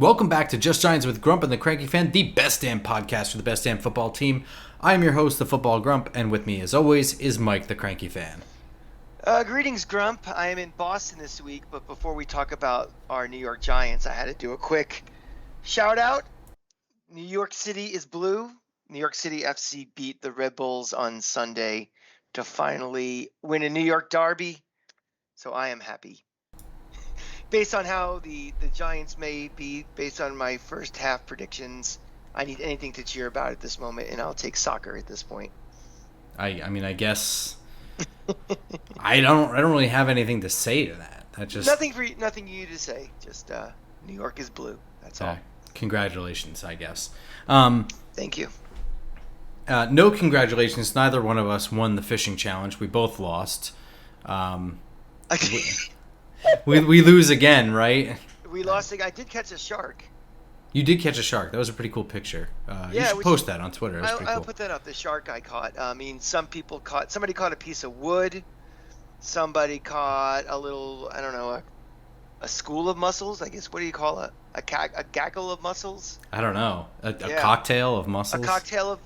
Welcome back to Just Giants with Grump and the Cranky Fan, the best damn podcast for the best damn football team. I'm your host, the Football Grump, and with me, as always, is Mike, the Cranky Fan. Greetings, Grump. I am in Boston this week, but before we talk about our New York Giants, I had to do a quick shout out. New York City is blue. New York City FC beat the Red Bulls on Sunday to finally win a New York derby, so I am happy. Based on how the Giants may be, based on my first half predictions, I need anything to cheer about at this moment, and I'll take soccer at this point. I guess I don't really have anything to say to that. Nothing you to say. Just New York is blue. That's all. Congratulations, I guess. Thank you. No congratulations. Neither one of us won the fishing challenge. We both lost. We lose again, right? We lost. I did catch a shark. You did catch a shark. That was a pretty cool picture. You should post that on Twitter. That's pretty cool. I'll put that up. The shark I caught. I mean, somebody caught a piece of wood. Somebody caught a little, I don't know, a school of mussels. I guess, what do you call it? A gaggle of mussels? I don't know. A cocktail of mussels? A cocktail of,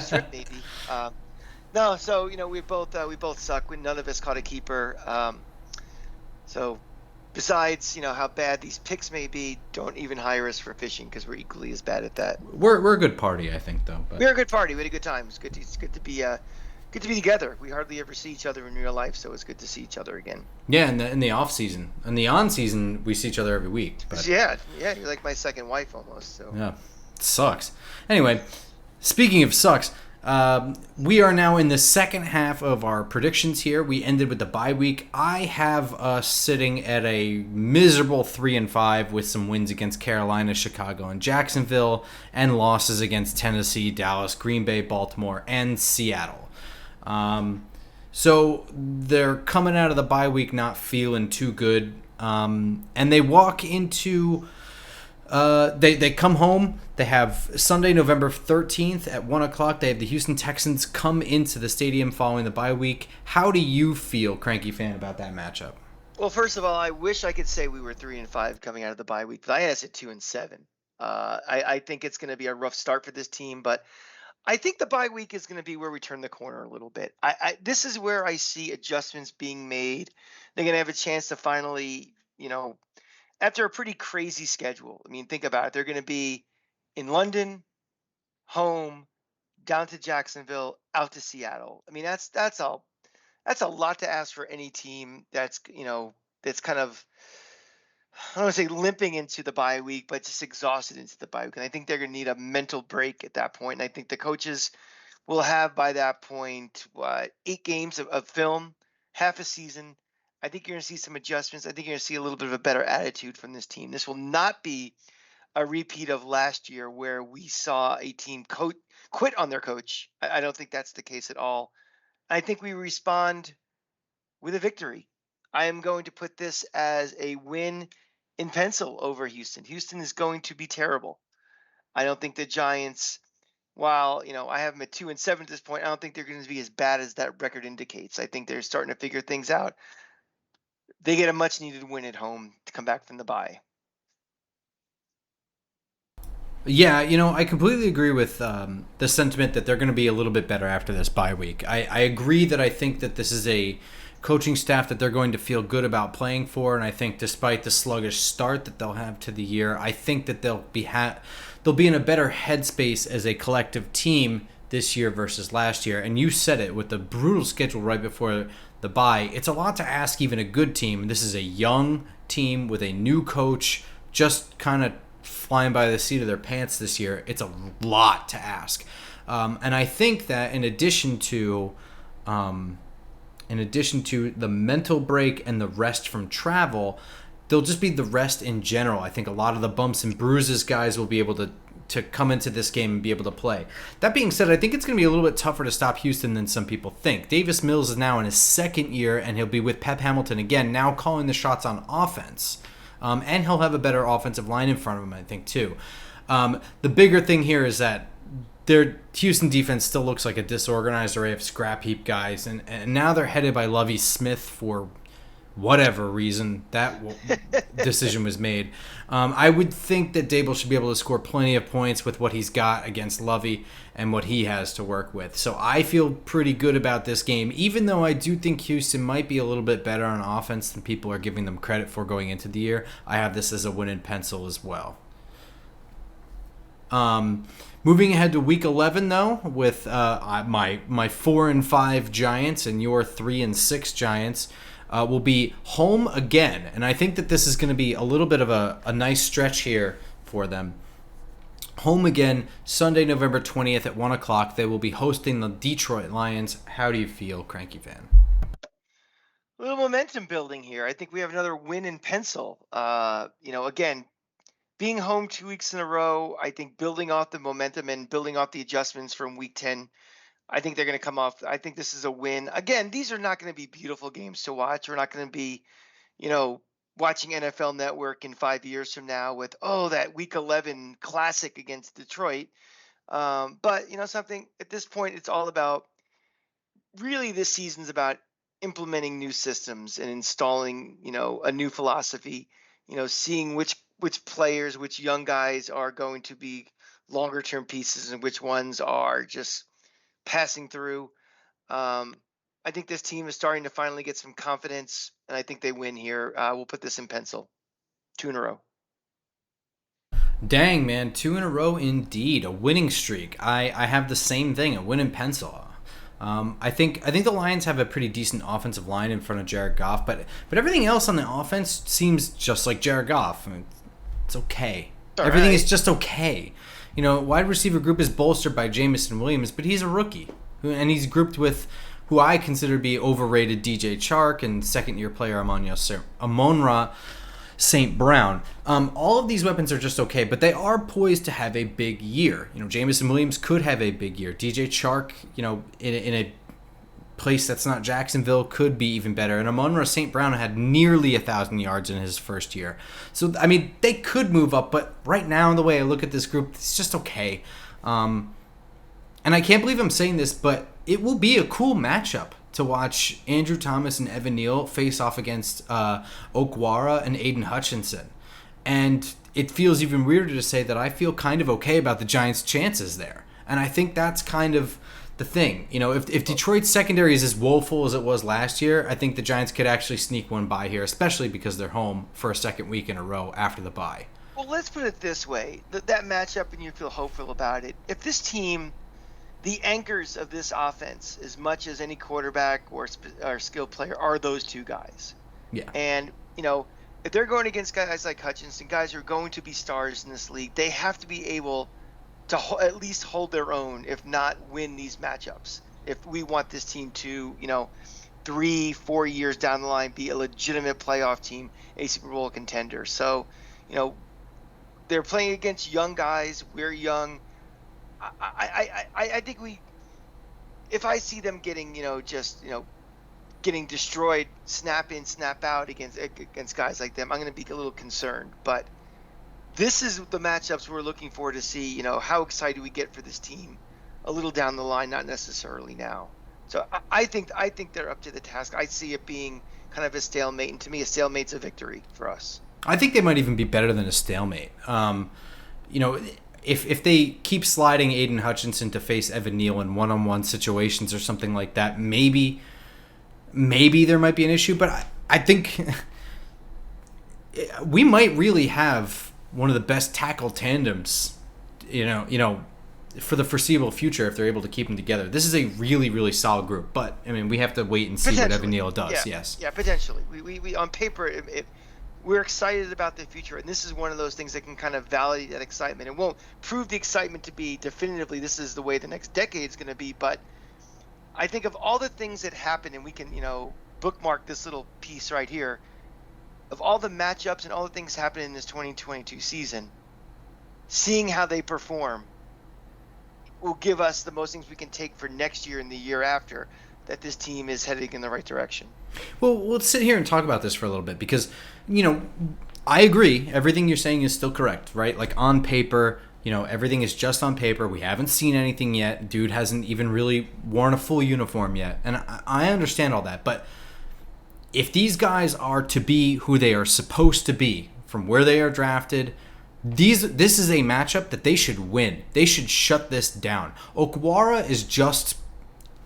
strip maybe. No, so, we both suck. None of us caught a keeper. So besides, how bad these picks may be, don't even hire us for fishing because we're equally as bad at that. We're a good party, I think, though. But. We're a good party. We had a good time. It's good to be together. We hardly ever see each other in real life, so it's good to see each other again. Yeah, in the off season. In the on season, we see each other every week. But. Yeah, you're like my second wife almost. So yeah, it sucks. Anyway, speaking of sucks. We are now in the second half of our predictions here. We ended with the bye week. I have us sitting at a miserable 3-5 with some wins against Carolina, Chicago, and Jacksonville, and losses against Tennessee, Dallas, Green Bay, Baltimore, and Seattle. So they're coming out of the bye week not feeling too good, and they walk into... They come home. They have Sunday, November 13th at 1 o'clock. They have the Houston Texans come into the stadium following the bye week. How do you feel, Cranky Fan, about that matchup? Well, first of all, I wish I could say we were 3-5 coming out of the bye week, but I had us at 2-7. I think it's going to be a rough start for this team, but I think the bye week is going to be where we turn the corner a little bit. This is where I see adjustments being made. They're going to have a chance to finally, after a pretty crazy schedule. I mean, think about it. They're going to be in London, home, down to Jacksonville, out to Seattle. I mean, that's a lot to ask for any team that's kind of, I don't want to say limping into the bye week, but just exhausted into the bye week. And I think they're going to need a mental break at that point. And I think the coaches will have by that point, 8 games of film, half a season. I think you're going to see some adjustments. I think you're going to see a little bit of a better attitude from this team. This will not be a repeat of last year where we saw a team quit on their coach. I don't think that's the case at all. I think we respond with a victory. I am going to put this as a win in pencil over Houston. Houston is going to be terrible. I don't think the Giants, while I have them at 2-7 at this point, I don't think they're going to be as bad as that record indicates. I think they're starting to figure things out. They get a much-needed win at home to come back from the bye. Yeah, I completely agree with the sentiment that they're going to be a little bit better after this bye week. I agree that I think that this is a coaching staff that they're going to feel good about playing for, and I think despite the sluggish start that they'll have to the year, I think that they'll be in a better headspace as a collective team this year versus last year. And you said it, with the brutal schedule right before the bye, it's a lot to ask even a good team. This is a young team with a new coach just kind of flying by the seat of their pants this year. It's a lot to ask. And I think that in addition to the mental break and the rest from travel, there'll just be the rest in general. I think a lot of the bumps and bruises guys will be able to come into this game and be able to play. That being said, I think it's going to be a little bit tougher to stop Houston than some people think. Davis Mills is now in his second year, and he'll be with Pep Hamilton again, now calling the shots on offense. And he'll have a better offensive line in front of him, I think, too. The bigger thing here is that their Houston defense still looks like a disorganized array of scrap heap guys, and now they're headed by Lovie Smith for whatever reason that decision was made. I would think that Dable should be able to score plenty of points with what he's got against Lovey and what he has to work with. So I feel pretty good about this game, even though I do think Houston might be a little bit better on offense than people are giving them credit for going into the year. I have this as a win in pencil as well. Moving ahead to Week 11, though, with my 4-5 Giants and your 3-6 Giants, will be home again, and I think that this is going to be a little bit of a nice stretch here for them. Home again, Sunday, November 20th at 1 o'clock. They will be hosting the Detroit Lions. How do you feel, Cranky Fan? A little momentum building here. I think we have another win in pencil. Again, being home 2 weeks in a row, I think building off the momentum and building off the adjustments from Week 10, I think they're going to come off. I think this is a win. Again, these are not going to be beautiful games to watch. We're not going to be, watching NFL Network in 5 years from now with, that Week 11 classic against Detroit. But, something at this point, it's all about, really this season's about implementing new systems and installing, a new philosophy, seeing which players, which young guys are going to be longer term pieces and which ones are just passing through. I think this team is starting to finally get some confidence, and I think they win here. We'll put this in pencil. 2 in a row. Dang, man, 2 in a row indeed. A winning streak. I have the same thing, a win in pencil. I think the Lions have a pretty decent offensive line in front of Jared Goff, but everything else on the offense seems just like Jared Goff. I mean, it's okay. Everything is just okay. Wide receiver group is bolstered by Jamison Williams, but he's a rookie, and he's grouped with who I consider to be overrated DJ Chark and second-year player Amon-Ra St. Brown. All of these weapons are just okay, but they are poised to have a big year. Jamison Williams could have a big year. DJ Chark, in a place that's not Jacksonville, could be even better. And Amon-Ra St. Brown had nearly 1,000 yards in his first year. So, I mean, they could move up, but right now, the way I look at this group, it's just okay. And I can't believe I'm saying this, but it will be a cool matchup to watch Andrew Thomas and Evan Neal face off against Okwara and Aiden Hutchinson. And it feels even weirder to say that I feel kind of okay about the Giants' chances there. And I think that's kind of the thing. If Detroit's secondary is as woeful as it was last year, I think the Giants could actually sneak one by here, especially because they're home for a second week in a row after the bye. Well, let's put it this way. That matchup, and you feel hopeful about it. If this team, the anchors of this offense, as much as any quarterback or skilled player, are those two guys. Yeah. And, if they're going against guys like Hutchinson, guys who are going to be stars in this league, they have to be able to at least hold their own, if not win these matchups. If we want this team to, 3-4 years down the line, be a legitimate playoff team, a Super Bowl contender. So, they're playing against young guys. We're young. I think if I see them getting, getting destroyed, snap in, snap out against guys like them, I'm going to be a little concerned. But this is the matchups we're looking for to see, how excited we get for this team a little down the line, not necessarily now. So I think they're up to the task. I see it being kind of a stalemate, and to me, a stalemate's a victory for us. I think they might even be better than a stalemate. If they keep sliding Aiden Hutchinson to face Evan Neal in one-on-one situations or something like that, maybe there might be an issue. But I think we might really have one of the best tackle tandems, for the foreseeable future if they're able to keep them together. This is a really, really solid group. But, I mean, we have to wait and see what Evan Neal does. Yeah. Yes. Yeah, potentially. We on paper, we're excited about the future, and this is one of those things that can kind of validate that excitement. It won't prove the excitement to be definitively this is the way the next decade is going to be, but I think of all the things that happen, and we can, bookmark this little piece right here, of all the matchups and all the things happening in this 2022 season, seeing how they perform will give us the most things we can take for next year and the year after, that this team is heading in the right direction. Well, let's sit here and talk about this for a little bit because, I agree. Everything you're saying is still correct, right? Like on paper, everything is just on paper. We haven't seen anything yet. Dude hasn't even really worn a full uniform yet. And I understand all that. But if these guys are to be who they are supposed to be from where they are drafted, this is a matchup that they should win. They should shut this down. Okwara is just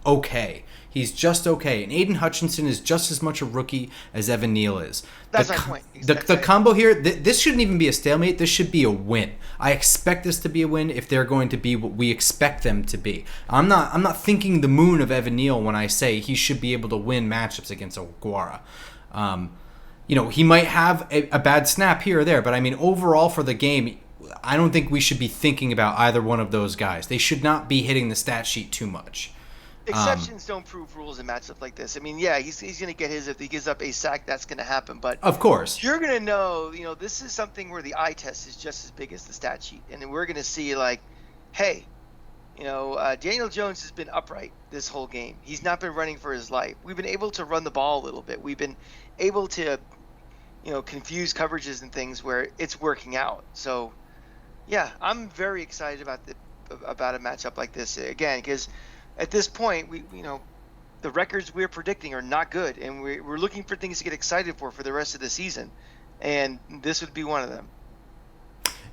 okay. He's just okay. And Aiden Hutchinson is just as much a rookie as Evan Neal is. That's my point. The combo here, this shouldn't even be a stalemate. This should be a win. I expect this to be a win if they're going to be what we expect them to be. I'm not thinking the moon of Evan Neal when I say he should be able to win matchups against Okwara. He might have a bad snap here or there, but I mean, overall for the game, I don't think we should be thinking about either one of those guys. They should not be hitting the stat sheet too much. Exceptions don't prove rules in matchups like this. I mean, yeah, he's going to get his. If he gives up a sack, that's going to happen. But of course, you're going to know, this is something where the eye test is just as big as the stat sheet. And then we're going to see, like, hey, Daniel Jones has been upright this whole game. He's not been running for his life. We've been able to run the ball a little bit. We've been able to, confuse coverages and things where it's working out. So, yeah, I'm very excited about a matchup like this again, because at this point, the records we're predicting are not good, and we're looking for things to get excited for the rest of the season, and this would be one of them.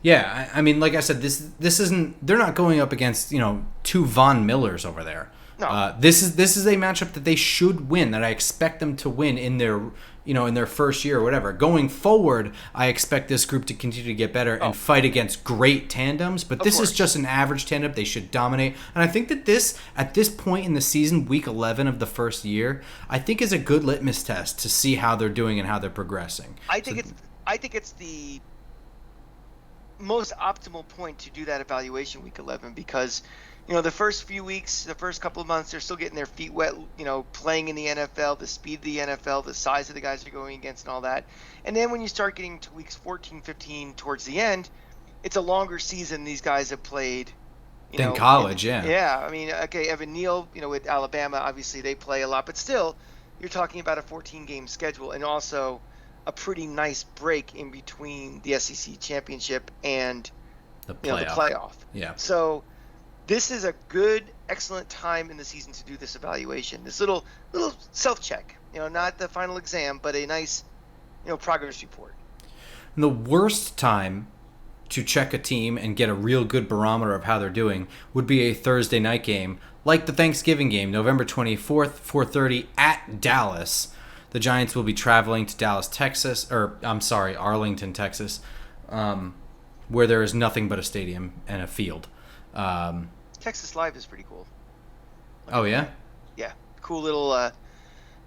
Yeah, I mean, like I said, this isn't. They're not going up against two Von Millers over there. No. This is a matchup that they should win. That I expect them to win in their in their first year or whatever. Going forward, I expect this group to continue to get better and fight against great tandems. But this is just an average tandem. They should dominate. And I think that at this point in the season, week 11 of the first year, I think is a good litmus test to see how they're doing and how they're progressing. I think it's the most optimal point to do that evaluation week 11 because the first few weeks, the first couple of months, they're still getting their feet wet, playing in the NFL, the speed of the NFL, the size of the guys they're going against and all that. And then when you start getting to weeks 14, 15 towards the end, it's a longer season these guys have played. In college, yeah. Yeah, I mean, okay, Evan Neal, with Alabama, obviously they play a lot, but still, you're talking about a 14-game schedule and also a pretty nice break in between the SEC championship and the playoff. Yeah. So this is a good, excellent time in the season to do this evaluation. This little self-check, not the final exam, but a nice, progress report. And the worst time to check a team and get a real good barometer of how they're doing would be a Thursday night game, like the Thanksgiving game, November 24th, 4:30 at Dallas. The Giants will be traveling to Arlington, Texas, where there is nothing but a stadium and a field. Texas Live is pretty cool. Oh, yeah? Yeah. Cool little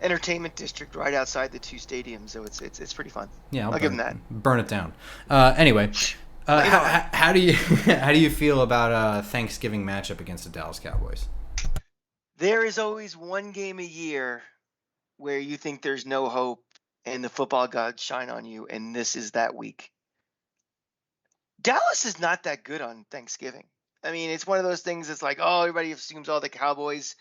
entertainment district right outside the two stadiums, so it's pretty fun. Yeah, I'll give them that. Burn it down. Anyway, how do you feel about a Thanksgiving matchup against the Dallas Cowboys? There is always one game a year where you think there's no hope and the football gods shine on you, and this is that week. Dallas is not that good on Thanksgiving. I mean, it's one of those things that's like, everybody assumes all the Cowboys,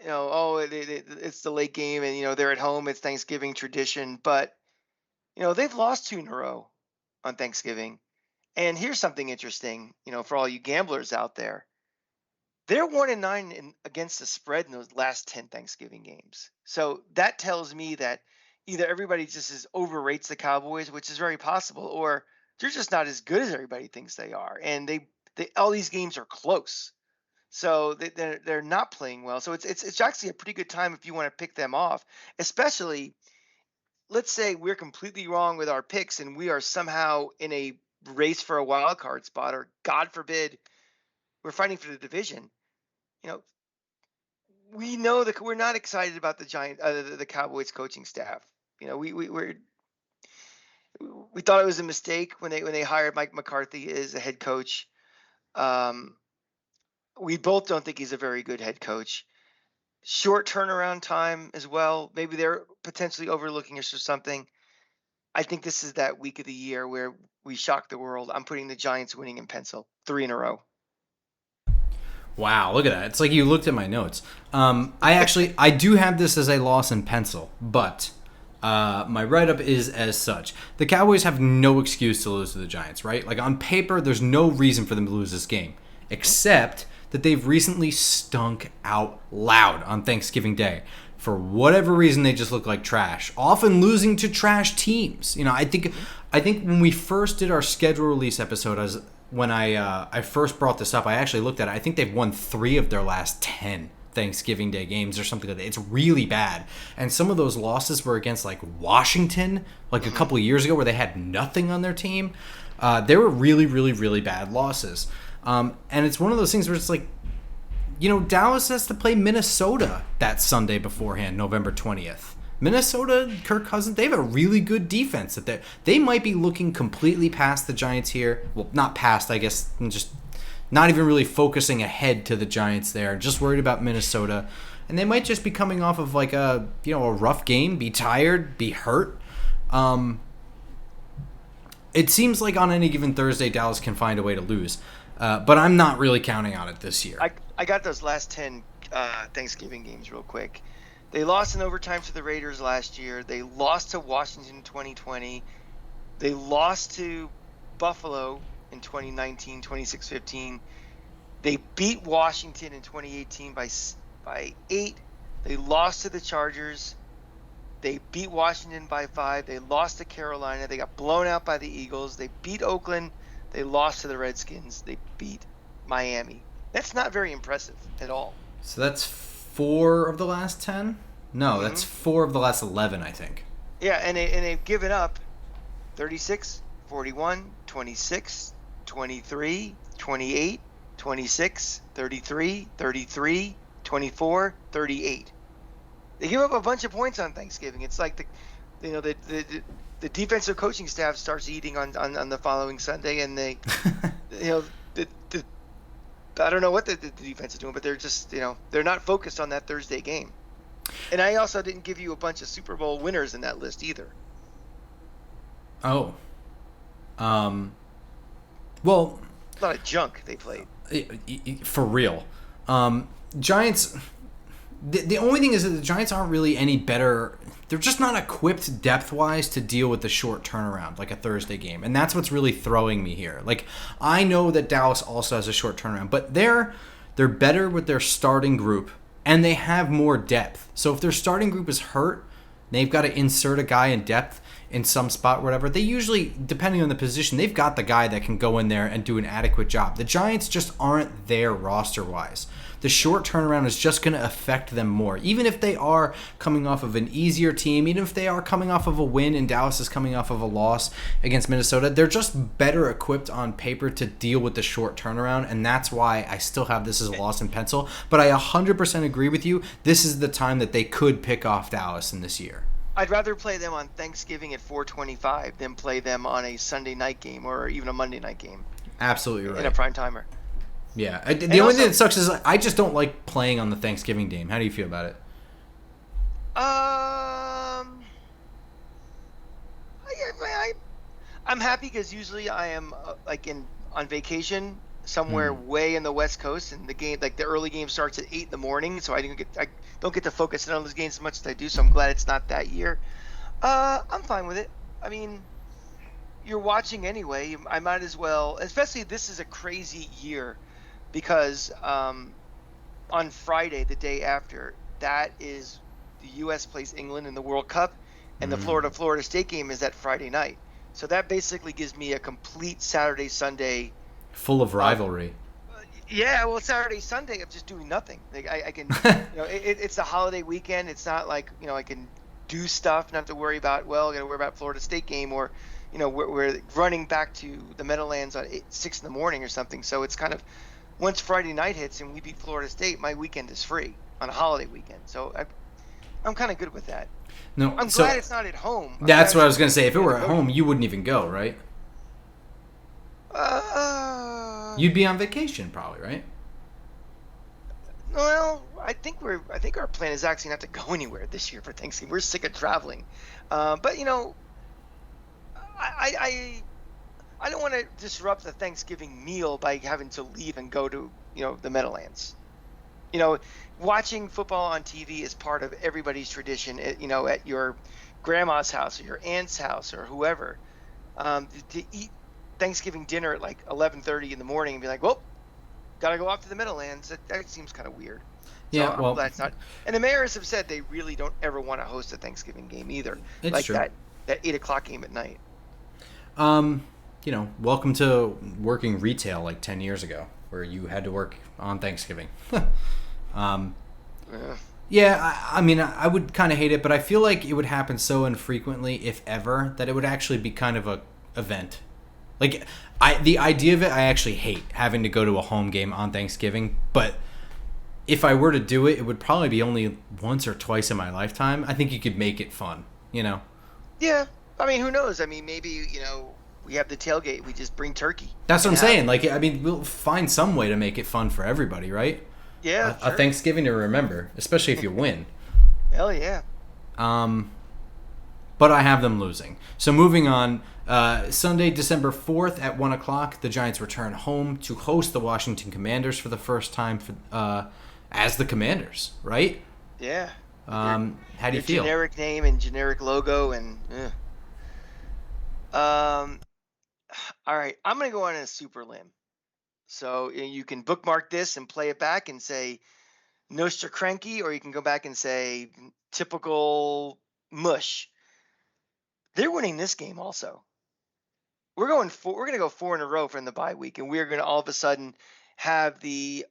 it's the late game and, they're at home. It's Thanksgiving tradition. But, they've lost 2 in a row on Thanksgiving. And here's something interesting, for all you gamblers out there. They're 1-9 against the spread in those last 10 Thanksgiving games. So that tells me that either everybody just overrates the Cowboys, which is very possible, or they're just not as good as everybody thinks they are. And all these games are close. So they're not playing well. So it's actually a pretty good time if you want to pick them off, especially let's say we're completely wrong with our picks and we are somehow in a race for a wild card spot, or God forbid, we're fighting for the division. We know that we're not excited about the Cowboys coaching staff. We thought it was a mistake when they hired Mike McCarthy as a head coach. We both don't think he's a very good head coach. Short turnaround time as well. Maybe they're potentially overlooking us or something. I think this is that week of the year where we shock the world. I'm putting the Giants winning in pencil, 3 in a row. Wow, look at that. It's like you looked at my notes. I do have this as a loss in pencil, but my write-up is as such. The Cowboys have no excuse to lose to the Giants, right? Like on paper, there's no reason for them to lose this game, except that they've recently stunk out loud on Thanksgiving Day. for whatever reason, they just look like trash. Often losing to trash teams. I think when we first did our schedule release episode, when I first brought this up, I actually looked at it. I think they've won 3 of their last 10 Thanksgiving Day games or something like that. It's really bad. And some of those losses were against like Washington, like a couple of years ago, where they had nothing on their team. They were really, really, really bad losses. And it's one of those things where it's like, Dallas has to play Minnesota that Sunday beforehand, November 20th. Minnesota, Kirk Cousins, they have a really good defense. That they might be looking completely past the Giants here. Well, not past, I guess, just not even really focusing ahead to the Giants there. Just worried about Minnesota. And they might just be coming off of like a rough game, be tired, be hurt. It seems like on any given Thursday, Dallas can find a way to lose. But I'm not really counting on it this year. I got those last 10 Thanksgiving games real quick. They lost in overtime to the Raiders last year. They lost to Washington in 2020. They lost to Buffalo in 2019, 26-15. They beat Washington in 2018 by 8. They lost to the Chargers. They beat Washington by 5. They lost to Carolina. They got blown out by the Eagles. They beat Oakland. They lost to the Redskins. They beat Miami. That's not very impressive at all. So that's 4 of the last 10? No, that's 4 of the last 11, I think. Yeah, and they've given up 36, 41, 26, 23, 28, 26, 33, 33, 24, 38. They give up a bunch of points on Thanksgiving. It's like the defensive coaching staff starts eating on the following Sunday, and they, I don't know what the defense is doing, but they're just, they're not focused on that Thursday game. And I also didn't give you a bunch of Super Bowl winners in that list either. Oh. Well, a lot of junk they played. For real. Giants, the only thing is that the Giants aren't really any better. They're just not equipped depth-wise to deal with the short turnaround, like a Thursday game. And that's what's really throwing me here. Like, I know that Dallas also has a short turnaround, but they're better with their starting group, and they have more depth. So if their starting group is hurt, they've got to insert a guy in depth in some spot or whatever. They usually, depending on the position, they've got the guy that can go in there and do an adequate job. The Giants just aren't there roster-wise. The short turnaround is just going to affect them more. Even if they are coming off of an easier team, even if they are coming off of a win and Dallas is coming off of a loss against Minnesota, they're just better equipped on paper to deal with the short turnaround, and that's why I still have this as a loss in pencil. But I 100% agree with you. This is the time that they could pick off Dallas in this year. I'd rather play them on Thanksgiving at 4:25 than play them on a Sunday night game or even a Monday night game. Absolutely right. In a prime timer. Yeah. The only thing that sucks is I just don't like playing on the Thanksgiving game. How do you feel about it? I'm happy because usually I am on vacation somewhere way in the West Coast, and the game, like the early game, starts at 8 in the morning, so I don't get to focus in on those games as much as I do. So I'm glad it's not that year. I'm fine with it. I mean, you're watching anyway. I might as well. Especially this is a crazy year because on Friday, the day after, that is the U.S. plays England in the World Cup, and the Florida State game is that Friday night. So that basically gives me a complete Saturday, Sunday. Full of rivalry. Yeah, well, Saturday, Sunday of just doing nothing. Like I can, it's a holiday weekend. It's not like, I can do stuff, not have to worry about, I got to worry about Florida State game, or, we're running back to the Meadowlands at 6 in the morning or something. So it's kind of, once Friday night hits and we beat Florida State, my weekend is free on a holiday weekend. So I'm kind of good with that. No, I'm glad it's not at home. That's what I was going to say. If it were at home, you wouldn't even go, right? You'd be on vacation probably, right? Well, I think our plan is actually not to go anywhere this year for Thanksgiving. We're sick of traveling. But I don't want to disrupt the Thanksgiving meal by having to leave and go to, the Meadowlands. Watching football on TV is part of everybody's tradition, at your grandma's house or your aunt's house or whoever. To eat Thanksgiving dinner at like 11:30 in the morning and be like, well, got to go off to the Meadowlands. That seems kind of weird. So Yeah, I'm well, glad it's not. And the Mariners have said they really don't ever want to host a Thanksgiving game either, it's like true. that 8 o'clock game at night. Um, welcome to working retail like 10 years ago, where you had to work on Thanksgiving. um, Uh, yeah, I mean, I would kind of hate it, but I feel like it would happen so infrequently, if ever, that it would actually be kind of a event. Like, the idea of it, I actually hate having to go to a home game on Thanksgiving, but if I were to do it, it would probably be only once or twice in my lifetime. I think you could make it fun, you know? yeah, I mean, who knows? I mean, maybe we have the tailgate. We just bring turkey That's what and I'm have saying. it. Like, I mean, we'll find some way to make it fun for everybody, right? Yeah, A sure. Thanksgiving to remember, especially if you win. Hell yeah. Um, but I have them losing. So moving on, Sunday, December 4th at 1 o'clock, the Giants return home to host the Washington Commanders for the first time as the Commanders, right? Yeah. With their How do you their feel? generic name and generic logo and um all right, I'm going to go on a super limb. So you can bookmark this and play it back and say Nostra Cranky, or you can go back and say typical mush. They're winning this game also. We're going to go 4 in a row from the bye week, and we're going to all of a sudden have the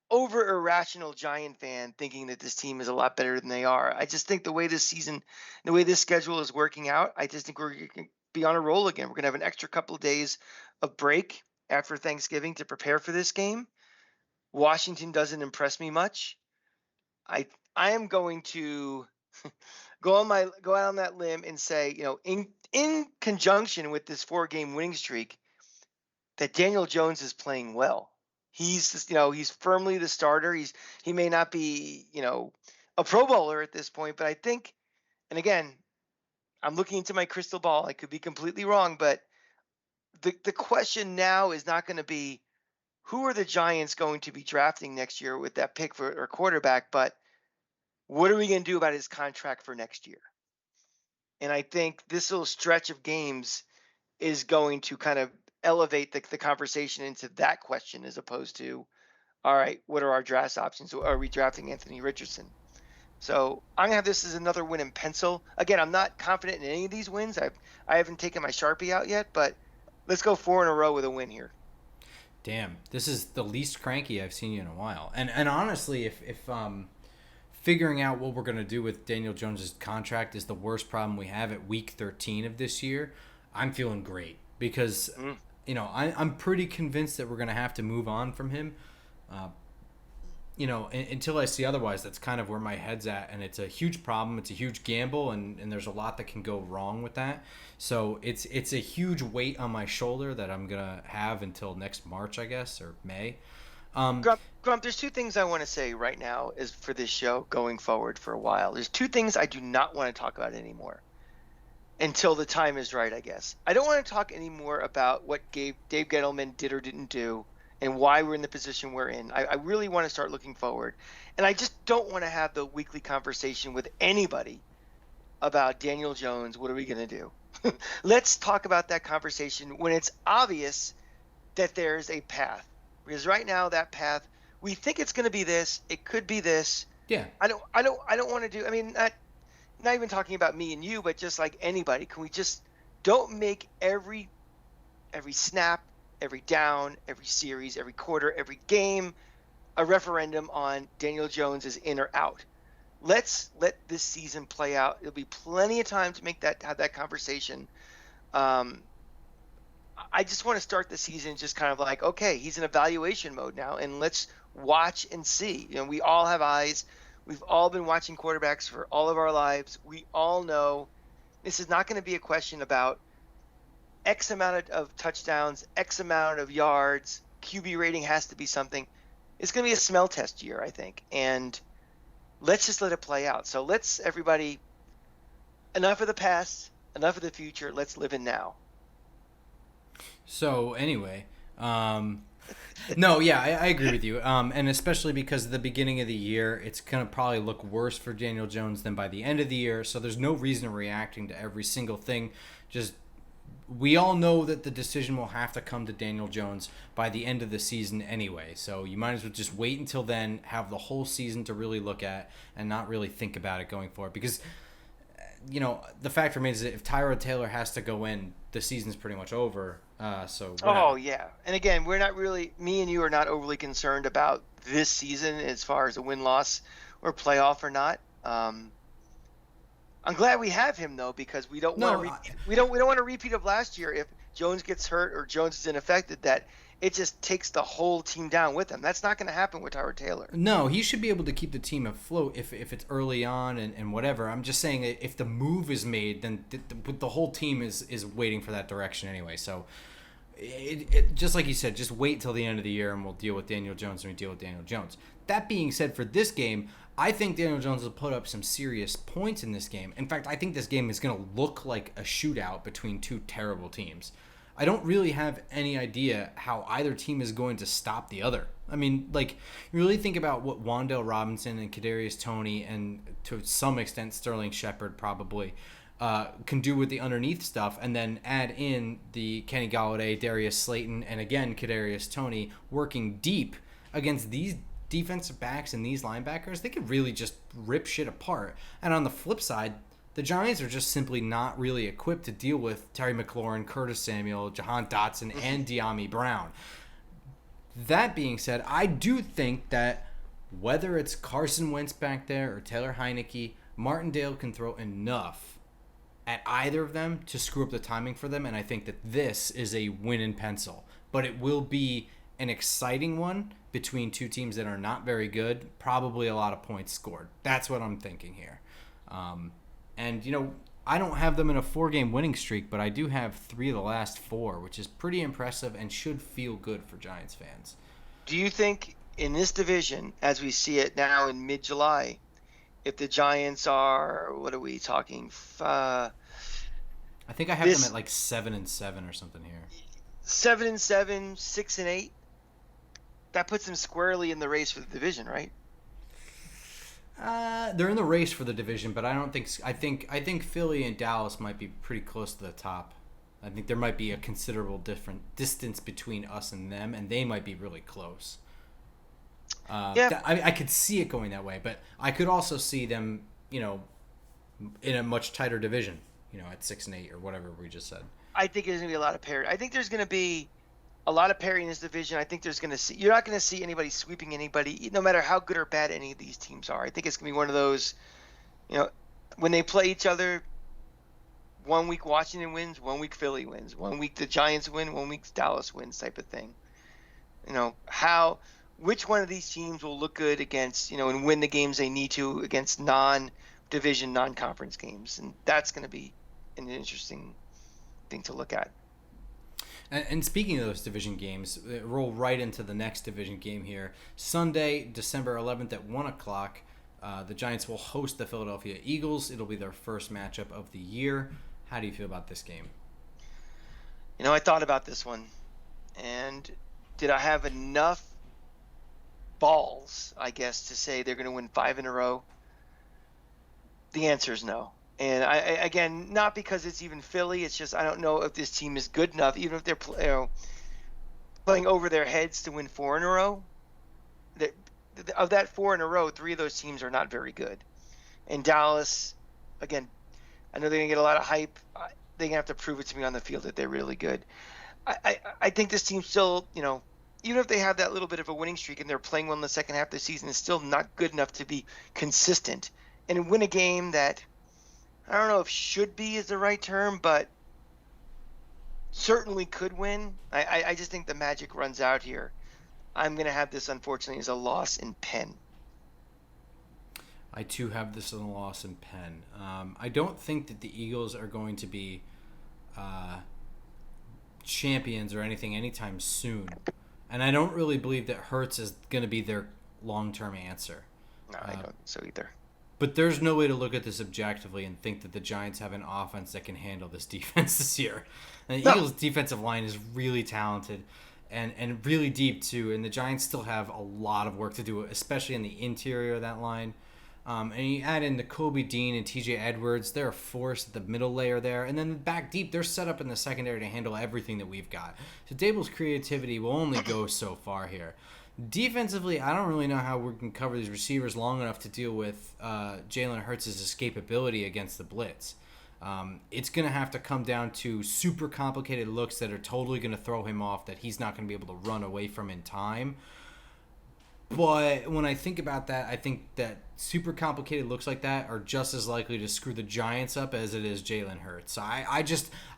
over irrational Giant fan thinking that this team is a lot better than they are. I just think the way this season, the way this schedule is working out, I just think we're going to be on a roll again. We're going to have an extra couple of days of break after Thanksgiving to prepare for this game. Washington doesn't impress me much. I I am going to go out on that limb and say, in conjunction with this 4-game winning streak, that Daniel Jones is playing well. He's firmly the starter. He may not be, a Pro Bowler at this point, but I think, and again, I'm looking into my crystal ball. I could be completely wrong, but the question now is not going to be who are the Giants going to be drafting next year with that pick for or quarterback, but what are we going to do about his contract for next year? And I think this little stretch of games is going to kind of elevate the conversation into that question as opposed to, all right, what are our draft options? Are we drafting Anthony Richardson? So I'm gonna have this as another win in pencil. Again, I'm not confident in any of these wins. I haven't taken my Sharpie out yet, but let's go 4 in a row with a win here. Damn, this is the least cranky I've seen you in a while. And honestly, if figuring out what we're gonna do with Daniel Jones's contract is the worst problem we have at week 13 of this year, I'm feeling great because Mm. I'm pretty convinced that we're gonna have to move on from him. Uh, until I see otherwise, that's kind of where my head's at, and it's a huge problem. It's a huge gamble, and there's a lot that can go wrong with that. So it's a huge weight on my shoulder that I'm gonna have until next March, I guess, or May. Grump, there's two things I want to say right now is for this show going forward for a while. There's two things I do not want to talk about anymore until the time is right, I guess. I don't want to talk anymore about what Dave Gettleman did or didn't do and why we're in the position we're in. I really want to start looking forward. And I just don't want to have the weekly conversation with anybody about Daniel Jones. What are we going to do? Let's talk about that conversation when it's obvious that there's a path. Because right now that path, we think it's going to be this, it could be this. Yeah. I don't want to do, I mean, not even talking about me and you, but just like anybody, can we just don't make every snap, every down, every series, every quarter, every game a referendum on Daniel Jones is in or out. Let's let this season play out. There'll be plenty of time to have that conversation. I just want to start the season just kind of like, okay, he's in evaluation mode now, and let's watch and see. We all have eyes. We've all been watching quarterbacks for all of our lives. We all know this is not going to be a question about X amount of touchdowns, X amount of yards. QB rating has to be something. It's going to be a smell test year, I think. And let's just let it play out. So everybody, enough of the past, enough of the future. Let's live in now. So anyway, no, yeah, I agree with you, and especially because at the beginning of the year, it's gonna probably look worse for Daniel Jones than by the end of the year. So there's no reason reacting to every single thing. Just we all know that the decision will have to come to Daniel Jones by the end of the season anyway. So you might as well just wait until then, have the whole season to really look at and not really think about it going forward. Because, the fact remains that if Tyrod Taylor has to go in, the season's pretty much over. So whatever. Oh, yeah. And again, me and you are not overly concerned about this season as far as a win-loss or playoff or not. I'm glad we have him though, because we don't want a repeat of last year if Jones gets hurt or Jones is ineffective, that it just takes the whole team down with him. That's not going to happen with Tyrod Taylor. No, he should be able to keep the team afloat if it's early on and whatever. I'm just saying if the move is made, then the whole team is waiting for that direction anyway. So it just like you said, just wait till the end of the year and we'll deal with Daniel Jones when we deal with Daniel Jones. That being said, for this game, I think Daniel Jones will put up some serious points in this game. In fact, I think this game is going to look like a shootout between two terrible teams. I don't really have any idea how either team is going to stop the other. I mean, you really think about what Wan'Dale Robinson and Kadarius Toney and to some extent Sterling Shepard probably can do with the underneath stuff, and then add in the Kenny Golladay, Darius Slayton, and again Kadarius Toney working deep against these defensive backs and these linebackers. They could really just rip shit apart. And on the flip side, the Giants are just simply not really equipped to deal with Terry McLaurin, Curtis Samuel, Jahan Dotson, and De'Ami Brown. That being said, I do think that whether it's Carson Wentz back there or Taylor Heineke, Martindale can throw enough at either of them to screw up the timing for them, and I think that this is a win in pencil. But it will be an exciting one between two teams that are not very good, probably a lot of points scored. That's what I'm thinking here. And I don't have them in a 4-game winning streak, but I do have 3 of the last 4, which is pretty impressive and should feel good for Giants fans. Do you think in this division, as we see it now in mid-July, if the Giants are, what are we talking? I think I have them at 7-7 or something here. 7-7, 6-8. That puts them squarely in the race for the division, right? They're in the race for the division, but I think Philly and Dallas might be pretty close to the top. I think there might be a considerable different distance between us and them, and they might be really close. I could see it going that way, but I could also see them, in a much tighter division, at 6-8 or whatever we just said. I think there's going to be a lot of parity. I think there's going to be a lot of parity in this division. I think you're not going to see anybody sweeping anybody, no matter how good or bad any of these teams are. I think it's going to be one of those, when they play each other, 1 week Washington wins, 1 week Philly wins, 1 week the Giants win, 1 week Dallas wins type of thing. Which one of these teams will look good against, and win the games they need to against non-division, non-conference games. And that's going to be an interesting thing to look at. And speaking of those division games, roll right into the next division game here. Sunday, December 11th at 1 o'clock, the Giants will host the Philadelphia Eagles. It'll be their first matchup of the year. How do you feel about this game? I thought about this one. And did I have enough balls, I guess, to say they're going to win 5 in a row? The answer is no. And I again, not because it's even Philly. It's just I don't know if this team is good enough, even if they're playing over their heads to win 4 in a row. Of that 4 in a row, 3 of those teams are not very good. And Dallas, again, I know they're going to get a lot of hype. They're going to have to prove it to me on the field that they're really good. I think this team still, even if they have that little bit of a winning streak and they're playing well in the second half of the season, is still not good enough to be consistent and win a game that I don't know if should be is the right term, but certainly could win. I just think the magic runs out here. I'm going to have this, unfortunately, as a loss in pen. I, too, have this as a loss in pen. I don't think that the Eagles are going to be champions or anything anytime soon. And I don't really believe that Hurts is going to be their long-term answer. No, I don't so either. But there's no way to look at this objectively and think that the Giants have an offense that can handle this defense this year. And the Eagles' defensive line is really talented and really deep, too. And the Giants still have a lot of work to do, especially in the interior of that line. And you add in the Kobe Dean and TJ Edwards, they're a force at the middle layer there. And then back deep, they're set up in the secondary to handle everything that we've got. So Dable's creativity will only go so far here. Defensively, I don't really know how we can cover these receivers long enough to deal with Jalen Hurts' escapability against the blitz. It's going to have to come down to super complicated looks that are totally going to throw him off, that he's not going to be able to run away from in time. But when I think about that, I think that super complicated looks like that are just as likely to screw the Giants up as it is Jalen Hurts. So I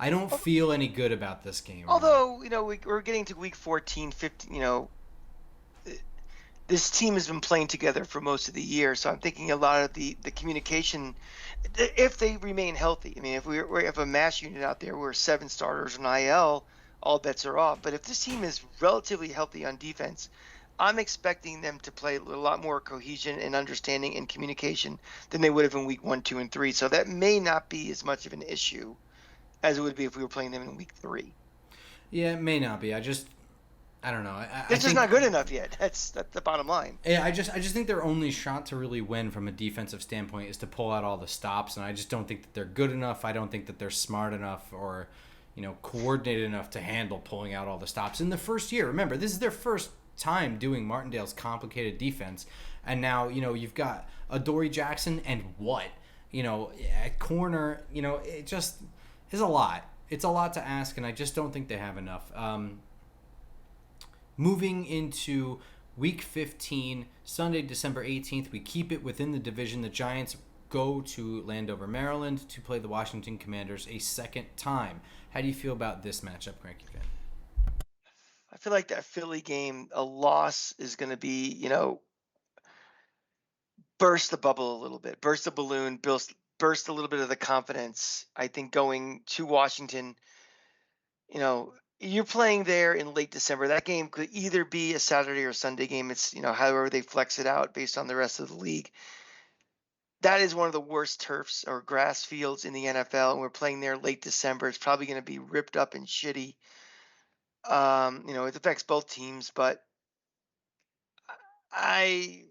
don't feel any good about this game. Although, we're getting to week 14, 15, this team has been playing together for most of the year. So I'm thinking a lot of the communication, if they remain healthy. I mean, if we have a mass unit out there where 7 starters on IL, all bets are off. But if this team is relatively healthy on defense, I'm expecting them to play a lot more cohesion and understanding and communication than they would have in week 1, 2, and 3. So that may not be as much of an issue as it would be if we were playing them in week 3. Yeah, it may not be. I don't know. It's just not good enough yet. That's the bottom line. Yeah, I just think their only shot to really win from a defensive standpoint is to pull out all the stops, and I just don't think that they're good enough. I don't think that they're smart enough or, coordinated enough to handle pulling out all the stops in the first year. Remember, this is their first time doing Martindale's complicated defense, and now you've got Adoree Jackson and what at corner. It just is a lot. It's a lot to ask, and I just don't think they have enough. Moving into week 15, Sunday, December 18th, we keep it within the division. The Giants go to Landover, Maryland to play the Washington Commanders a second time. How do you feel about this matchup, Cranky Fan? I feel like that Philly game, a loss is going to be, burst the bubble a little bit, burst the balloon, burst a little bit of the confidence. I think going to Washington, you're playing there in late December. That game could either be a Saturday or Sunday game. It's, however they flex it out based on the rest of the league. That is one of the worst turfs or grass fields in the NFL, and we're playing there late December. It's probably going to be ripped up and shitty. It affects both teams, but I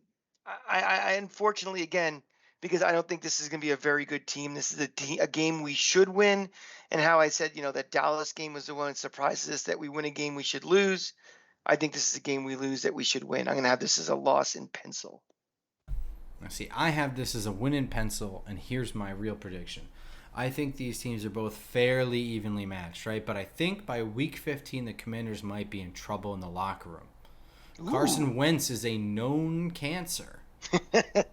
unfortunately, again, because I don't think this is going to be a very good team. This is a game we should win. And how I said, that Dallas game was the one that surprises us, that we win a game we should lose. I think this is a game we lose that we should win. I'm going to have this as a loss in pencil. Now, see, I have this as a win in pencil, and here's my real prediction. I think these teams are both fairly evenly matched, right? But I think by week 15, the Commanders might be in trouble in the locker room. Ooh. Carson Wentz is a known cancer.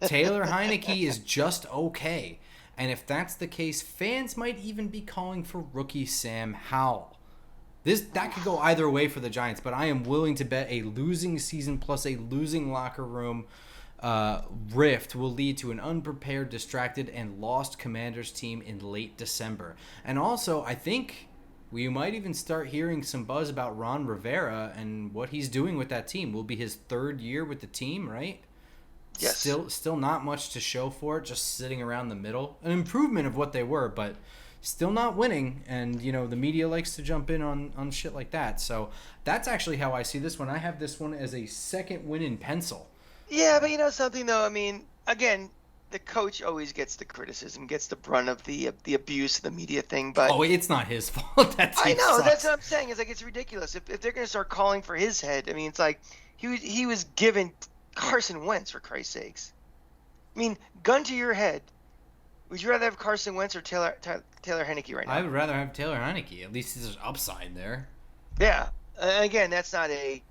Taylor Heineke is just okay. And if that's the case, fans might even be calling for rookie Sam Howell. That could go either way for the Giants, but I am willing to bet a losing season plus a losing locker room rift will lead to an unprepared, distracted, and lost Commanders team in late December. And also, I think we might even start hearing some buzz about Ron Rivera and what he's doing with that team. Will be his 3rd year with the team, right? Yes. Still not much to show for it, just sitting around the middle. An improvement of what they were, but still not winning. And, the media likes to jump in on shit like that. So that's actually how I see this one. I have this one as a second win in pencil. Yeah, but something though, I mean, again, the coach always gets the criticism, gets the brunt of the abuse of the media thing, but it's not his fault. I know, that's what I'm saying. It's like, it's ridiculous. If they're going to start calling for his head, I mean, it's like he was given Carson Wentz, for Christ's sakes. I mean, gun to your head, would you rather have Carson Wentz or Taylor Heineke right now? I would rather have Taylor Heineke. At least there's upside there. Yeah. Again, that's not an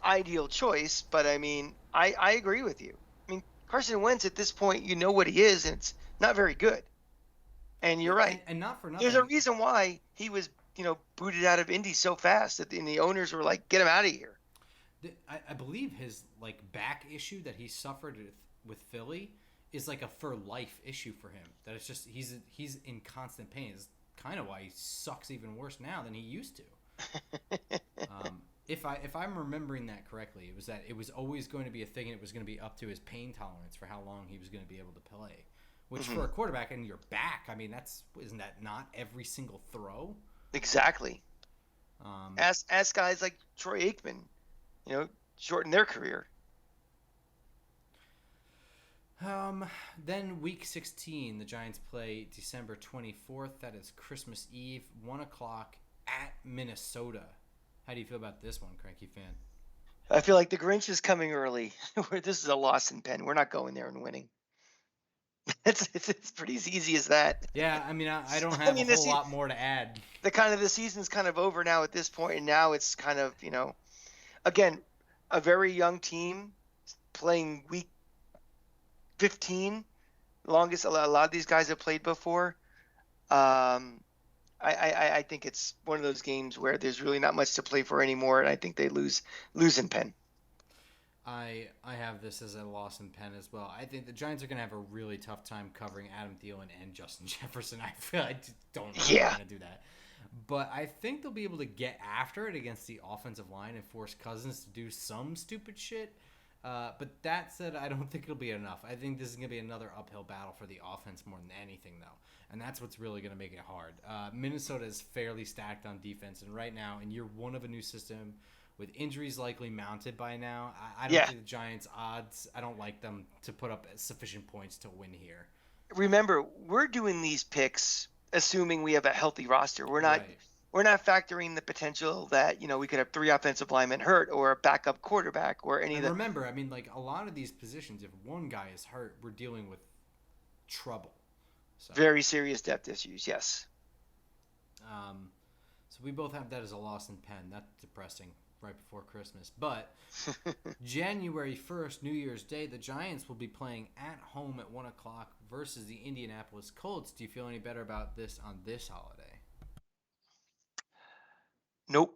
ideal choice, but I mean, I agree with you. I mean, Carson Wentz at this point, you know what he is, and it's not very good. And you're right. And not for nothing. There's a reason why he was, booted out of Indy so fast that the owners were like, get him out of here. I believe his back issue that he suffered with Philly is like a for life issue for him. That it's just he's in constant pain. It's kind of why he sucks even worse now than he used to. If I'm remembering that correctly, it was that it was always going to be a thing, and it was going to be up to his pain tolerance for how long he was going to be able to play. Which for a quarterback and your back, I mean, isn't that not every single throw? Exactly. Ask guys like Troy Aikman, shorten their career. Then week 16, the Giants play December 24th. That is Christmas Eve, 1 o'clock at Minnesota. How do you feel about this one, Cranky Fan? I feel like the Grinch is coming early. This is a loss in pen. We're not going there and winning. It's pretty as easy as that. Yeah, I mean, I don't I have a mean, whole lot more to add. the season's kind of over now at this point, and now it's kind of, again, a very young team playing week 15, longest a lot of these guys have played before. I think it's one of those games where there's really not much to play for anymore, and I think they lose in pen. I have this as a loss in pen as well. I think the Giants are going to have a really tough time covering Adam Thielen and Justin Jefferson. I don't know how they're going to do that. But I think they'll be able to get after it against the offensive line and force Cousins to do some stupid shit. But that said, I don't think it'll be enough. I think this is going to be another uphill battle for the offense more than anything, though. And that's what's really going to make it hard. Minnesota is fairly stacked on defense. And right now, in year one of a new system, with injuries likely mounted by now, I don't think the Giants' odds, I don't like them to put up sufficient points to win here. Remember, we're doing these picks assuming we have a healthy roster. We're not factoring the potential that, we could have 3 offensive linemen hurt or a backup quarterback or any of the. Remember, I mean, like a lot of these positions, if one guy is hurt, we're dealing with trouble. So. Very serious depth issues, yes. So we both have that as a loss in pen. That's depressing right before Christmas. But January 1st, New Year's Day, the Giants will be playing at home at 1 o'clock versus the Indianapolis Colts. Do you feel any better about this on this holiday? Nope.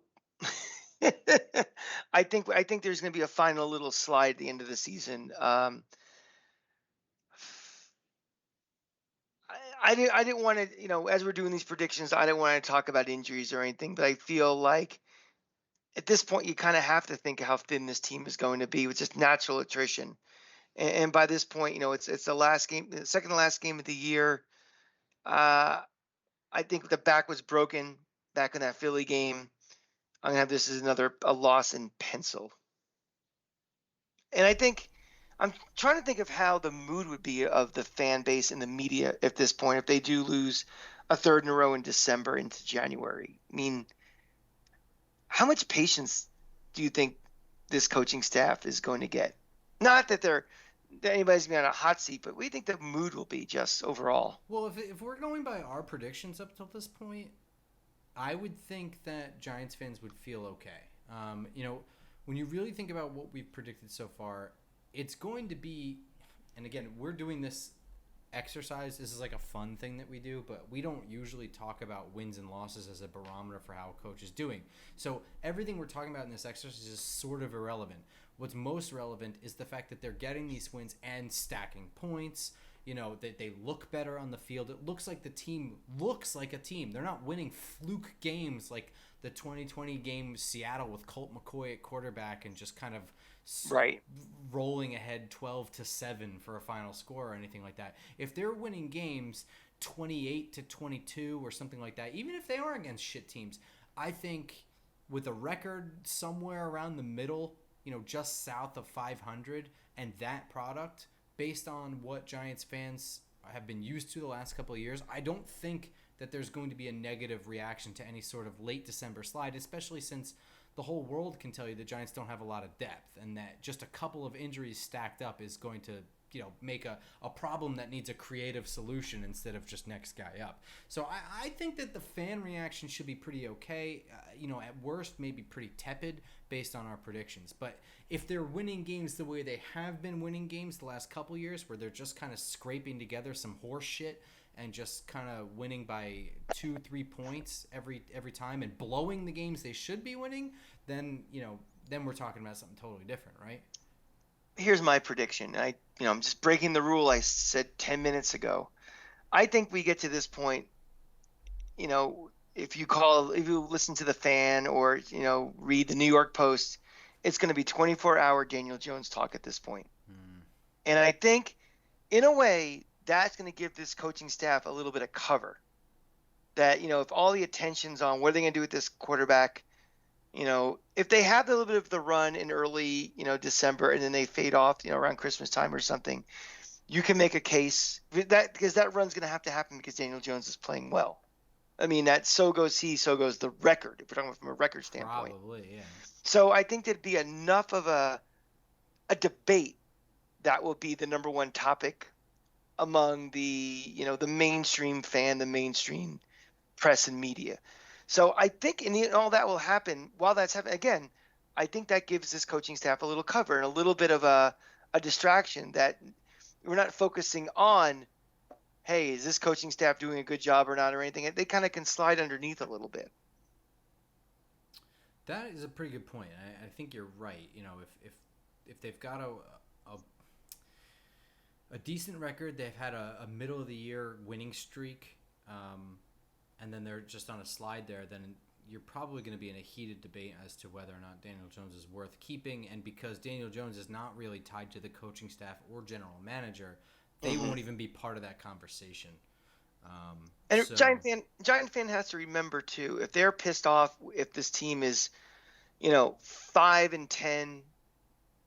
I think there's going to be a final little slide at the end of the season. I didn't want to, as we're doing these predictions, I didn't want to talk about injuries or anything, but I feel like at this point you kind of have to think how thin this team is going to be with just natural attrition. And by this point, it's the last game, the second to last game of the year. I think the back was broken back in that Philly game. I'm going to have this as a loss in pencil. And I think I'm trying to think of how the mood would be of the fan base and the media at this point if they do lose a third in a row in December into January. I mean, how much patience do you think this coaching staff is going to get? Not that anybody's going to be on a hot seat, but we think the mood will be just overall. Well, if we're going by our predictions up till this point, I would think that Giants fans would feel okay. When you really think about what we've predicted so far, it's going to be, and again, we're doing this exercise. This is like a fun thing that we do, but we don't usually talk about wins and losses as a barometer for how a coach is doing. So everything we're talking about in this exercise is sort of irrelevant. What's most relevant is the fact that they're getting these wins and stacking points. They look better on the field. It looks like the team looks like a team. They're not winning fluke games like the 2020 game Seattle with Colt McCoy at quarterback and just kind of rolling ahead 12-7 for a final score or anything like that. If they're winning games 28-22 or something like that, even if they are against shit teams, I think with a record somewhere around the middle, just south of 500 and that product, based on what Giants fans have been used to the last couple of years, I don't think that there's going to be a negative reaction to any sort of late December slide, especially since the whole world can tell you the Giants don't have a lot of depth and that just a couple of injuries stacked up is going to make a problem that needs a creative solution instead of just next guy up. So I think that the fan reaction should be pretty okay. At worst, maybe pretty tepid based on our predictions. But if they're winning games the way they have been winning games the last couple years, where they're just kind of scraping together some horse shit and just kind of winning by 2-3 points every time and blowing the games they should be winning, then we're talking about something totally different, right? Here's my prediction. I'm just breaking the rule I said 10 minutes ago. I think we get to this point, if you listen to the Fan or, read the New York Post, it's going to be 24-hour Daniel Jones talk at this point. And I think, in a way, that's going to give this coaching staff a little bit of cover. That, if all the attention's on what are they going to do with this quarterback, if they have a little bit of the run in early, December and then they fade off, around Christmas time or something, you can make a case that because that run's going to have to happen because Daniel Jones is playing well. I mean, that so goes he, so goes the record, if we're talking from a record standpoint. Probably, yeah. So I think there'd be enough of a debate that will be the number one topic among the mainstream fan, the mainstream press and media. So I think all that will happen while that's happening. Again, I think that gives this coaching staff a little cover and a little bit of a distraction that we're not focusing on, hey, is this coaching staff doing a good job or not or anything. They kind of can slide underneath a little bit. That is a pretty good point. I think you're right. If they've got a decent record, they've had a middle of the year winning streak, and then they're just on a slide there, then you're probably going to be in a heated debate as to whether or not Daniel Jones is worth keeping. And because Daniel Jones is not really tied to the coaching staff or general manager, they won't even be part of that conversation. And Giant fan has to remember too, if they're pissed off, if this team is, 5-10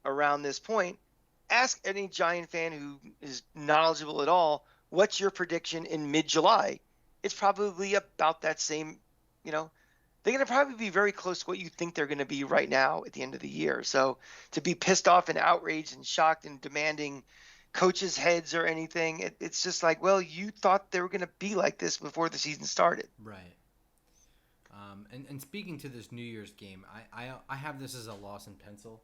around this point, ask any Giant fan who is knowledgeable at all, what's your prediction in mid-July? It's probably about that same, they're going to probably be very close to what you think they're going to be right now at the end of the year. So to be pissed off and outraged and shocked and demanding coaches' heads or anything, it's just like, well, you thought they were going to be like this before the season started. Right. And speaking to this New Year's game, I have this as a loss in pencil,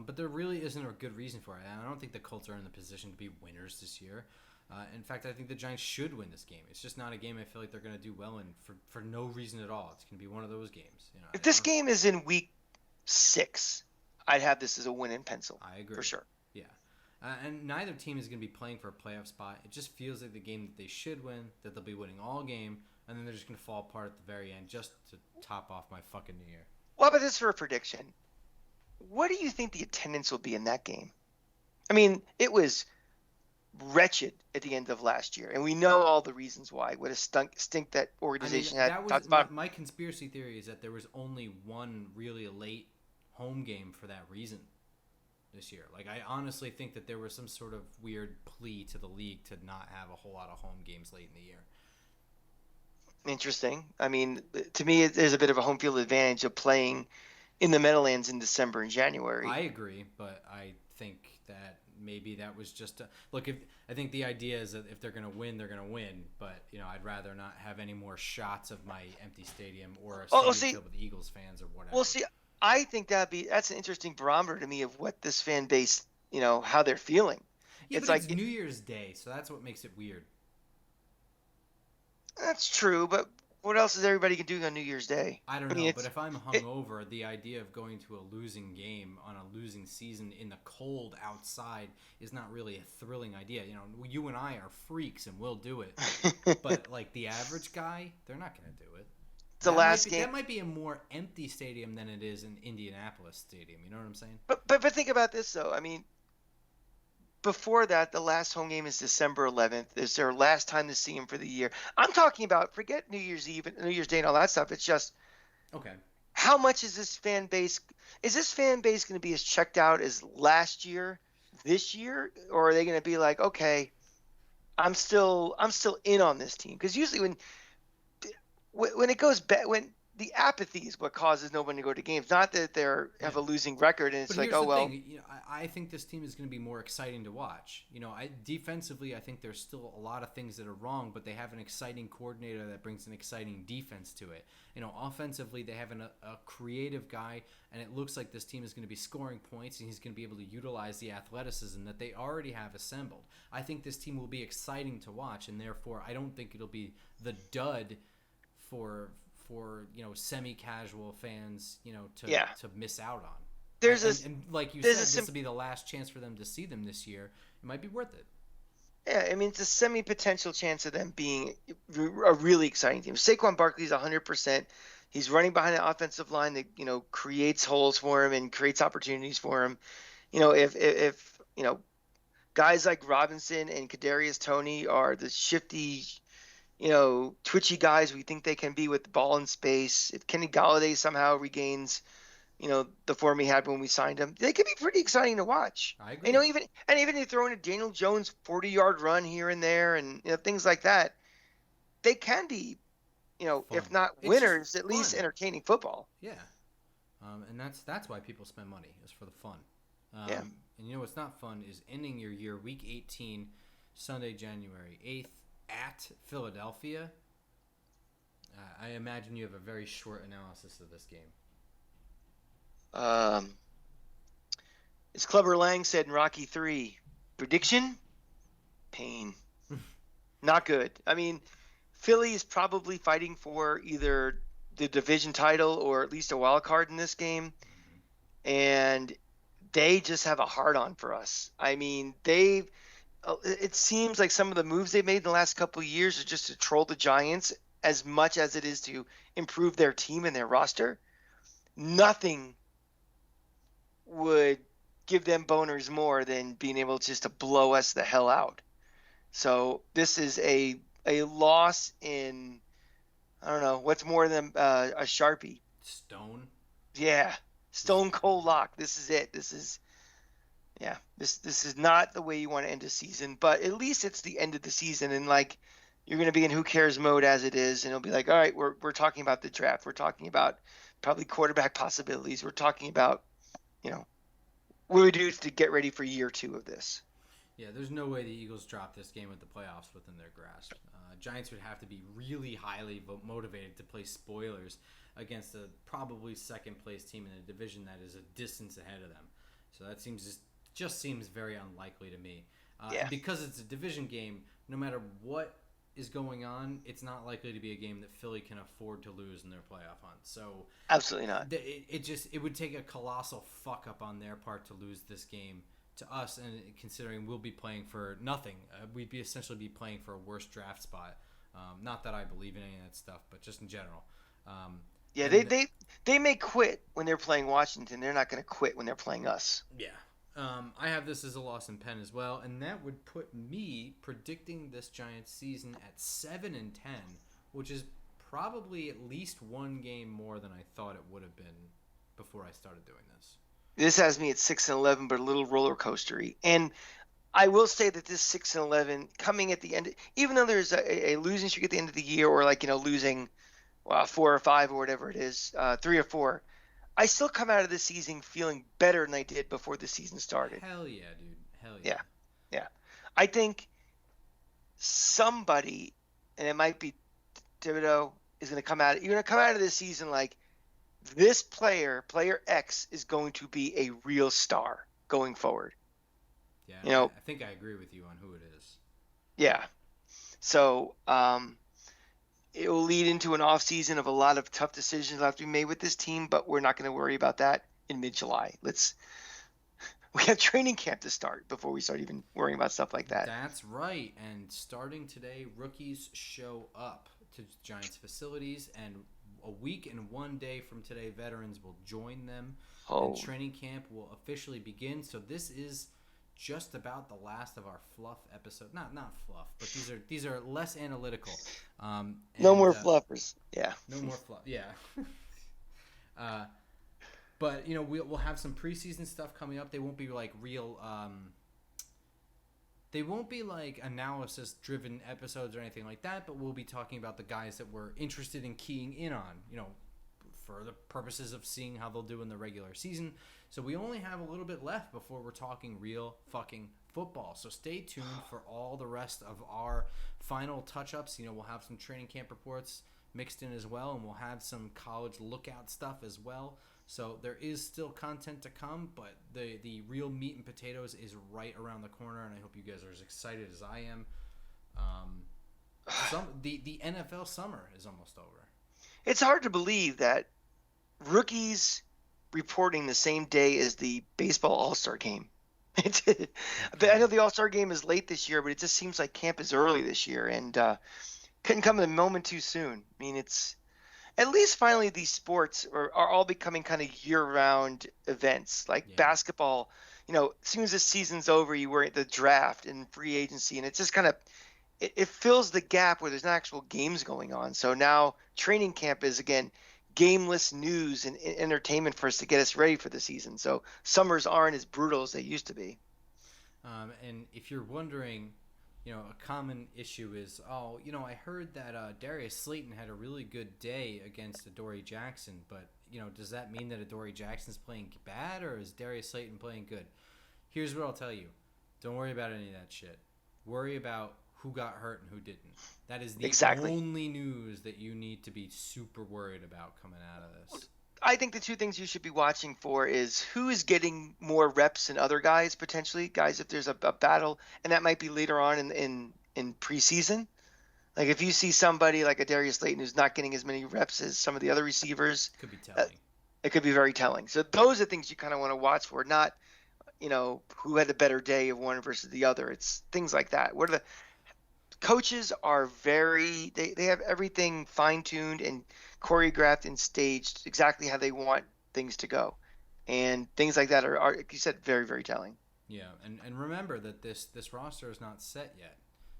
but there really isn't a good reason for it. And I don't think the Colts are in the position to be winners this year. In fact, I think the Giants should win this game. It's just not a game I feel like they're going to do well in for no reason at all. It's going to be one of those games. If this game is in week 6, I'd have this as a win in pencil. I agree. For sure. Yeah. And neither team is going to be playing for a playoff spot. It just feels like the game that they should win, that they'll be winning all game, and then they're just going to fall apart at the very end just to top off my fucking New Year. Well, but this for a prediction. What do you think the attendance will be in that game? I mean, it was wretched at the end of last year, and we know all the reasons why. What a stink that organization had. That was my conspiracy theory is that there was only one really late home game for that reason this year. Like, I honestly think that there was some sort of weird plea to the league to not have a whole lot of home games late in the year. Interesting. I mean, to me, there's a bit of a home field advantage of playing in the Meadowlands in December and January. I agree, but I think that maybe that was just I think the idea is that if they're going to win, they're going to win. But I'd rather not have any more shots of my empty stadium or a stadium filled with Eagles fans or whatever. Well, see, I think that's an interesting barometer to me of what this fan base, how they're feeling. Yeah, it's like it's New Year's Day, so that's what makes it weird. That's true, but what else is everybody doing on New Year's Day? I don't know, but if I'm hungover, the idea of going to a losing game on a losing season in the cold outside is not really a thrilling idea. You and I are freaks and we'll do it. But like the average guy, they're not going to do it. It's the last game. That might be a more empty stadium than it is an Indianapolis stadium. You know what I'm saying? But think about this though. I mean, before that, the last home game is December 11th. It's their last time to see him for the year. I'm talking about, forget New Year's Eve, New Year's Day and all that stuff. It's just, okay, how much is this fan base going to be as checked out as last year, this year? Or are they going to be like, okay, I'm still in on this team? Because usually when it goes back, when the apathy is what causes nobody to go to games. Not that they have a losing record and it's like, oh well. Thing. I think this team is going to be more exciting to watch. Defensively, I think there's still a lot of things that are wrong, but they have an exciting coordinator that brings an exciting defense to it. Offensively, they have a creative guy, and it looks like this team is going to be scoring points, and he's going to be able to utilize the athleticism that they already have assembled. I think this team will be exciting to watch, and therefore, I don't think it'll be the dud for semi-casual fans, to miss out on. And like you said, this will be the last chance for them to see them this year. It might be worth it. Yeah, I mean, it's a semi-potential chance of them being a really exciting team. Saquon Barkley's 100%. He's running behind an offensive line that, creates holes for him and creates opportunities for him. If guys like Robinson and Kadarius Toney are the shifty, twitchy guys we think they can be with the ball in space. If Kenny Galladay somehow regains the form he had when we signed him. They can be pretty exciting to watch. I agree. Even if you throw in a Daniel Jones 40-yard run here and there, and things like that, they can be, Fun. if not It's winners, just at least fun. entertaining football. Yeah. And that's why people spend money, is for the fun. Yeah. And what's not fun is ending your year, Week 18, Sunday, January 8th, at Philadelphia. I imagine you have a very short analysis of this game. As Clubber Lang said in Rocky 3, prediction, pain. Not good. I mean, Philly is probably fighting for either the division title or at least a wild card in this game. And they just have a hard-on for us. I mean, it seems like some of the moves they've made in the last couple of years are just to troll the Giants as much as it is to improve their team and their roster. Nothing would give them boners more than being able just to blow us the hell out. So this is a loss in, I don't know, what's more than a Sharpie? Stone? Yeah. Stone cold lock. This is it. This is not the way you want to end a season, but at least it's the end of the season, and you're going to be in who cares mode as it is, and it'll be like, all right, we're talking about the draft. We're talking about probably quarterback possibilities. We're talking about, what do we do to get ready for year 2 of this? Yeah, there's no way the Eagles drop this game with the playoffs within their grasp. Giants would have to be really highly motivated to play spoilers against a probably second-place team in a division that is a distance ahead of them. So that just seems very unlikely to me. And because it's a division game, no matter what is going on, it's not likely to be a game that Philly can afford to lose in their playoff hunt. So absolutely not. It would take a colossal fuck up on their part to lose this game to us, and considering we'll be playing for nothing, we'd essentially be playing for a worse draft spot. Not that I believe in any of that stuff, but just in general. They may quit when they're playing Washington. They're not going to quit when they're playing us. Yeah. I have this as a loss in pen as well, and that would put me predicting this Giants season at 7-10, which is probably at least one game more than I thought it would have been before I started doing this. This has me at 6-11, but a little roller coastery. And I will say that this 6-11 coming at the end, even though there's a losing streak at the end of the year, or losing 4 or 5 or whatever it is, 3 or 4, I still come out of this season feeling better than I did before the season started. Hell yeah, dude. Hell yeah. Yeah. I think somebody, and it might be Thibodeau, is going to come out. You're going to come out of this season like this player X, is going to be a real star going forward. Yeah. I think I agree with you on who it is. Yeah. So, it will lead into an off-season of a lot of tough decisions that have to be made with this team, but we're not going to worry about that in mid-July. We have training camp to start before we start even worrying about stuff like that. That's right. And starting today, rookies show up to Giants facilities, and a week and 1 day from today, veterans will join them. And training camp will officially begin. So this is just about the last of our fluff episode. Not fluff, but these are less analytical. No more fluffers. Yeah. No more fluff. Yeah. But we'll have some preseason stuff coming up. They won't be like real. They won't be like analysis-driven episodes or anything like that. But we'll be talking about the guys that we're interested in keying in on. For the purposes of seeing how they'll do in the regular season. So we only have a little bit left before we're talking real fucking football. So stay tuned for all the rest of our final touch-ups. We'll have some training camp reports mixed in as well, and we'll have some college lookout stuff as well. So there is still content to come, but the real meat and potatoes is right around the corner, and I hope you guys are as excited as I am. The NFL summer is almost over. It's hard to believe that rookies reporting the same day as the baseball All-Star game. I know the All-Star game is late this year, but it just seems like camp is early this year, and couldn't come in a moment too soon. I mean, it's at least finally these sports are all becoming kind of year-round events, like basketball. As soon as the season's over, you were at the draft and free agency, and it's just kind of it fills the gap where there's not actual games going on. So now training camp is again gameless news and entertainment for us to get us ready for the season. So summers aren't as brutal as they used to be. And if you're wondering, a common issue is, I heard that Darius Slayton had a really good day against Adoree Jackson, but, does that mean that Adoree Jackson's playing bad, or is Darius Slayton playing good? Here's what I'll tell you. Don't worry about any of that shit. Worry about who got hurt and who didn't. That is the only news that you need to be super worried about coming out of this. I think the two things you should be watching for is who is getting more reps than other guys, potentially. Guys, if there's a battle, and that might be later on in preseason. Like if you see somebody like a Darius Slayton who's not getting as many reps as some of the other receivers, could be telling. It could be very telling. So those are things you kind of want to watch for, not, who had a better day of one versus the other. It's things like that. What are the coaches are they have everything fine-tuned and choreographed and staged exactly how they want things to go, and things like that are like you said, very, very telling. Yeah, and remember that this roster is not set yet,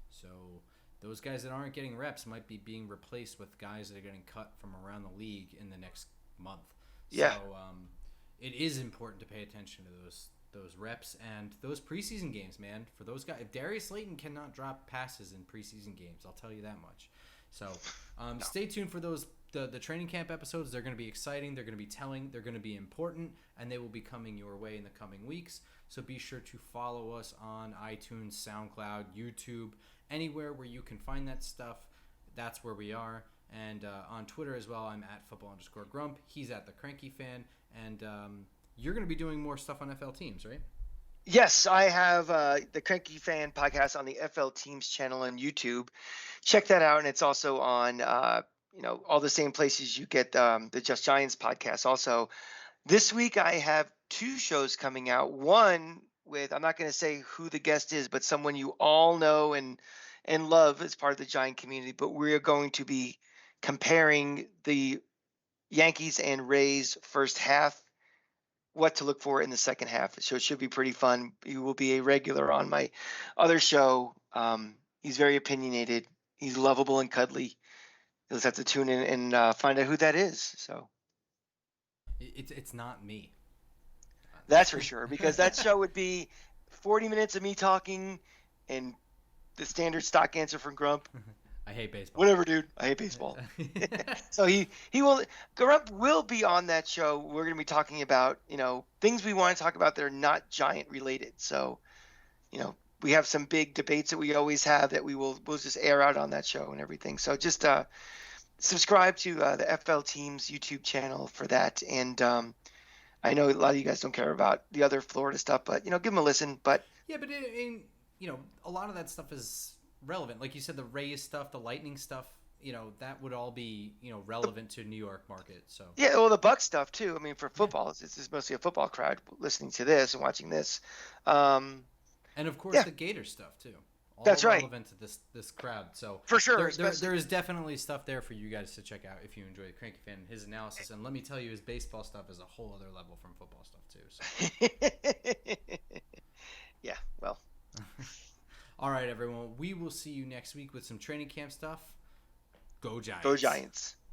so those guys that aren't getting reps might be being replaced with guys that are getting cut from around the league in the next month. Yeah. So it is important to pay attention to those reps and those preseason games, man. For those guys, if Darius Slayton cannot drop passes in preseason games, I'll tell you that much. So stay tuned for those the training camp episodes. They're going to be exciting. They're going to be telling. They're going to be important, and they will be coming your way in the coming weeks. So be sure to follow us on iTunes, SoundCloud, YouTube, anywhere where you can find that stuff. That's where we are. And on Twitter as well, I'm at @football_grump. He's at the Cranky Fan. And you're going to be doing more stuff on FL Teams, right? Yes, I have the Cranky Fan podcast on the FL Teams channel on YouTube. Check that out, and it's also on all the same places you get the Just Giants podcast. Also, this week I have two shows coming out. One with, I'm not going to say who the guest is, but someone you all know and love as part of the Giant community. But we're going to be comparing the Yankees and Rays first half, what to look for in the second half. So it should be pretty fun. He will be a regular on my other show. He's very opinionated. He's lovable and cuddly. You'll just have to tune in and find out who that is. So it's not me. That's for sure, because that show would be 40 minutes of me talking and the standard stock answer from Grump. I hate baseball. Whatever, dude. I hate baseball. So Grump will be on that show. We're going to be talking about, things we want to talk about that are not Giant related. So, we have some big debates that we always have that we'll just air out on that show and everything. So just subscribe to the FL Teams YouTube channel for that. And I know a lot of you guys don't care about the other Florida stuff, but, give them a listen. But yeah, but a lot of that stuff is relevant. Like you said, the Rays stuff, the Lightning stuff, that would all be, relevant to New York market. So yeah, well, the Buck stuff too. I mean, for football, it's mostly a football crowd listening to this and watching this. And of course, the Gator stuff too. All That's right. Relevant to this crowd. So for sure, there is definitely stuff there for you guys to check out if you enjoy the Cranky Fan and his analysis. And let me tell you, his baseball stuff is a whole other level from football stuff too. So. Yeah. Well. All right, everyone. We will see you next week with some training camp stuff. Go Giants. Go Giants.